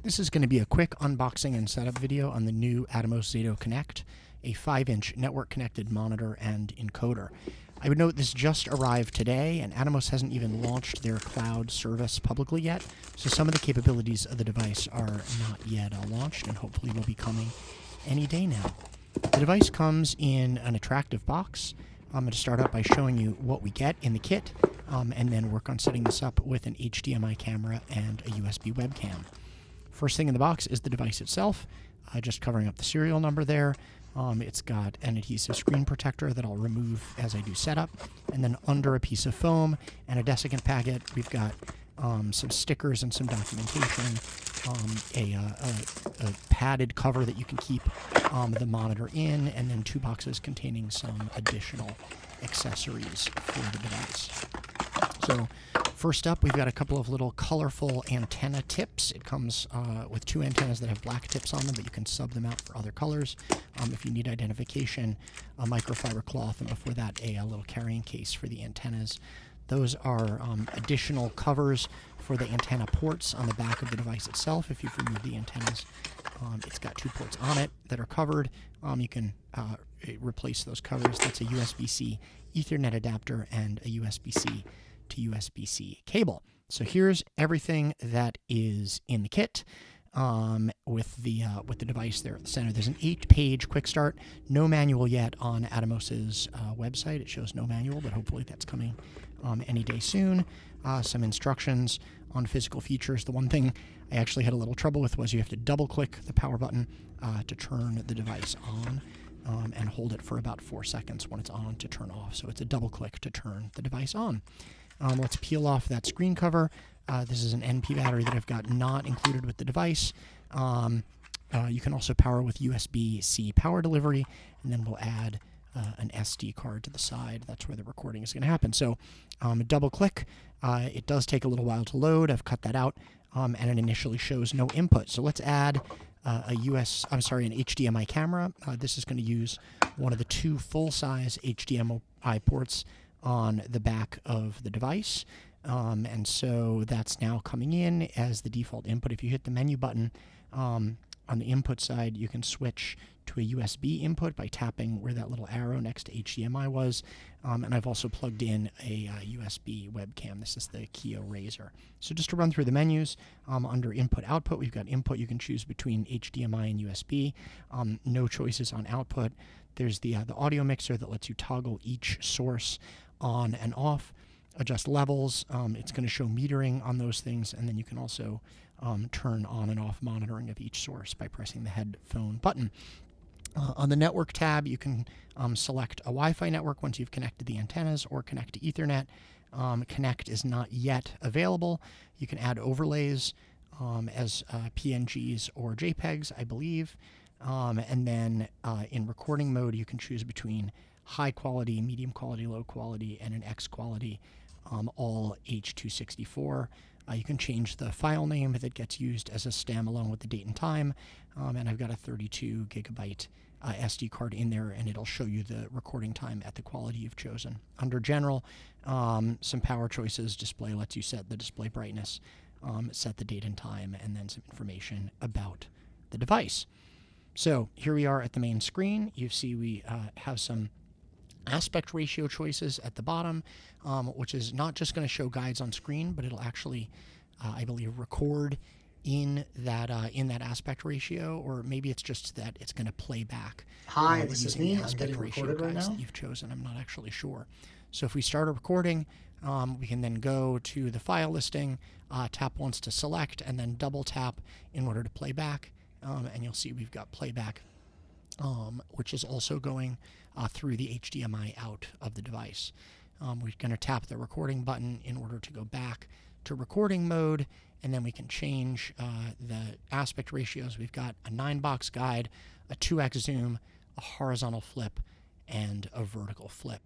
This is going to be a quick unboxing and setup video on the new Atomos Zato Connect, a 5-inch network-connected monitor and encoder. I would note this just arrived today, and Atomos hasn't even launched their cloud service publicly yet, so some of the capabilities of the device are not yet launched, and hopefully will be coming any day now. The device comes in an attractive box. I'm going to start out by showing you what we get in the kit, and then work on setting this up with an HDMI camera and a USB webcam. First thing in the box is the device itself, just covering up the serial number there. It's got an adhesive screen protector that I'll remove as I do setup. And then under a piece of foam and a desiccant packet, we've got some stickers and some documentation, a padded cover that you can keep the monitor in, and then 2 boxes containing some additional accessories for the device. So first up, we've got a couple of little colorful antenna tips. It comes with 2 antennas that have black tips on them, but you can sub them out for other colors. If you need identification, a microfiber cloth, and before that, a little carrying case for the antennas. Those are additional covers for the antenna ports on the back of the device itself. If you've removed the antennas, it's got 2 ports on it that are covered. You can replace those covers. That's a USB-C Ethernet adapter and a USB-C to USB-C cable. So here's everything that is in the kit with the device there at the center. There's an 8-page quick start. No manual yet on Atomos's website. It shows no manual, but hopefully that's coming any day soon. Some instructions on physical features. The one thing I actually had a little trouble with was you have to double-click the power button to turn the device on. And hold it for about 4 seconds when it's on to turn off. So it's a double click to turn the device on. Let's peel off that screen cover. This is an NP battery that I've got not included with the device. You can also power with USB-C power delivery, and then we'll add an SD card to the side. That's where the recording is going to happen. So double click. It does take a little while to load. I've cut that out, and it initially shows no input. So let's add an HDMI camera. This is going to use one of the 2 full-size HDMI ports on the back of the device. And so that's now coming in as the default input. If you hit the menu button on the input side, you can switch to a USB input by tapping where that little arrow next to HDMI was. And I've also plugged in a USB webcam. This is the Kio Razr. So just to run through the menus, under input-output, we've got input. You can choose between HDMI and USB. No choices on output. There's the audio mixer that lets you toggle each source on and off, adjust levels. It's going to show metering on those things, and then you can also turn on and off monitoring of each source by pressing the headphone button. On the network tab, you can select a Wi-Fi network once you've connected the antennas, or connect to Ethernet. Connect is not yet available. You can add overlays as PNGs or JPEGs, I believe. And then in recording mode, you can choose between high quality, medium quality, low quality, and an X quality, all H.264. You can change the file name that gets used as a standalone with the date and time. And I've got a 32 gigabyte SD card in there, and it'll show you the recording time at the quality you've chosen. Under General, some power choices. Display lets you set the display brightness, set the date and time, and then some information about the device. So here we are at the main screen. You see we have some aspect ratio choices at the bottom, which is not just going to show guides on screen, but it'll actually, I believe, record in that aspect ratio, or maybe it's just that it's going to play back. Hi, this is me. I'm getting ratio recorded right guides now. That you've chosen. I'm not actually sure. So if we start a recording, we can then go to the file listing, tap once to select, and then double tap in order to play back. And you'll see we've got playback, which is also going through the HDMI out of the device. We're going to tap the recording button in order to go back to recording mode, and then we can change the aspect ratios. We've got a 9-box guide, a 2x zoom, a horizontal flip, and a vertical flip.